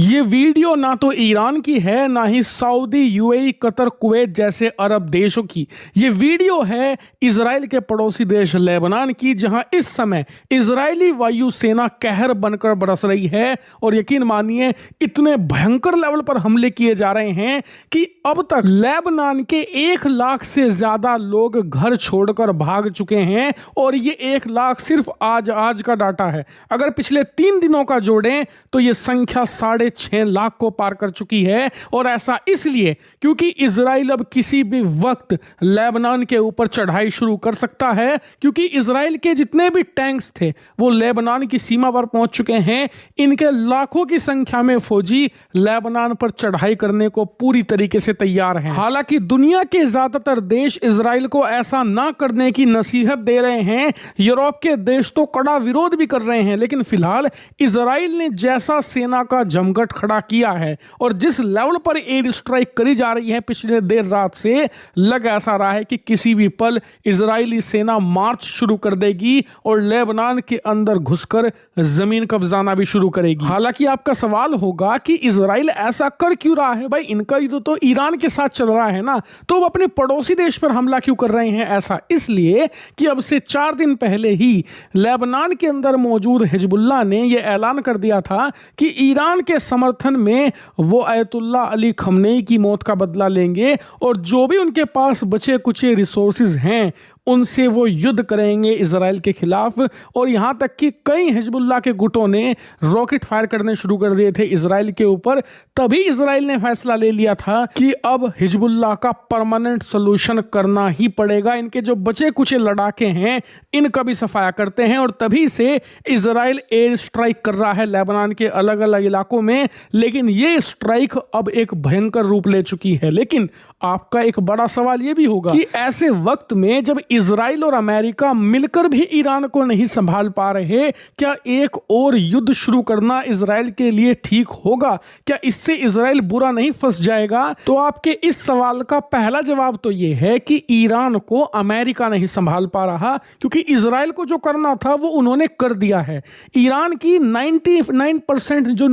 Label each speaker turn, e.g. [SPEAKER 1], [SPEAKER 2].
[SPEAKER 1] ये वीडियो ना तो ईरान की है ना ही सऊदी, यूएई, कतर, कुवैत जैसे अरब देशों की। ये वीडियो है इजराइल के पड़ोसी देश लेबनान की, जहां इस समय इजरायली वायुसेना कहर बनकर बरस रही है और यकीन मानिए इतने भयंकर लेवल पर हमले किए जा रहे हैं कि अब तक लेबनान के 1 लाख से ज्यादा लोग घर छोड़कर भाग चुके हैं। और ये 1 लाख सिर्फ आज का डाटा है। अगर पिछले 3 दिनों का जोड़ें तो ये संख्या 6.5 लाख को पार कर चुकी है। और ऐसा इसलिए क्योंकि इजराइल अब किसी भी वक्त लेबनान के ऊपर चढ़ाई शुरू कर सकता है, क्योंकि इजराइल के जितने भी टैंक्स थे वो लेबनान की सीमा पर पहुंच चुके हैं। इनके लाखों की संख्या में फौजी लेबनान पर चढ़ाई करने को पूरी तरीके से तैयार हैं। हालांकि दुनिया के ज्यादातर देश इजराइल को ऐसा ना करने की नसीहत दे रहे हैं। यूरोप के देश तो कड़ा विरोध भी कर रहे हैं, लेकिन फिलहाल इजराइल ने जैसा सेना का जमघट खड़ा किया है और जिस लेवल पर एयर स्ट्राइक करी जा रही है पिछले देर रात से, लग ऐसा रहा है कि किसी भी पल इजरायली सेना मार्च शुरू कर देगी और लेबनान के अंदर घुसकर जमीन कब्जाना भी शुरू करेगी। हालांकि आपका सवाल होगा कि इजराइल ऐसा कर क्यों रहा है? भाई, इनका युद्ध तो ईरान के साथ चल रहा है ना, तो वो अपने पड़ोसी देश पर हमला क्यों कर रहे हैं? ऐसा इसलिए कि अब से 4 दिन पहले ही लेबनान के अंदर मौजूद हिजबुल्लाह ने यह ऐलान कर दिया था कि ईरान के समर्थन में वो अयतुल्लाह अली खमनेई की मौत का बदला लेंगे और जो भी उनके पास बचे कुचे रिसोर्सेज हैं उनसे वो युद्ध करेंगे इजराइल के खिलाफ। और यहां तक कि कई हिजबुल्लाह के गुटों ने रॉकेट फायर करने शुरू कर दिए थे इजराइल के ऊपर। तभी इजराइल ने फैसला ले लिया था कि अब हिजबुल्लाह का परमानेंट सोल्यूशन करना ही पड़ेगा। इनके जो बचे कुचे लड़ाके हैं इनका भी सफाया करते हैं। और तभी से इजराइल एयर स्ट्राइक कर रहा है लेबनान के अलग अलग इलाकों में। लेकिन ये स्ट्राइक अब एक भयंकर रूप ले चुकी है। लेकिन आपका एक बड़ा सवाल यह भी होगा कि ऐसे वक्त में जब इजराइल और अमेरिका मिलकर भी ईरान को नहीं संभाल पा रहे, क्या एक और युद्ध शुरू करना इजराइल के लिए ठीक होगा? क्या इससे इजराइल बुरा नहीं फंस जाएगा? तो आपके इस सवाल का पहला जवाब तो यह है कि ईरान को अमेरिका नहीं संभाल पा रहा, क्योंकि इजराइल को जो करना था वो उन्होंने कर दिया है। ईरान की 99% जो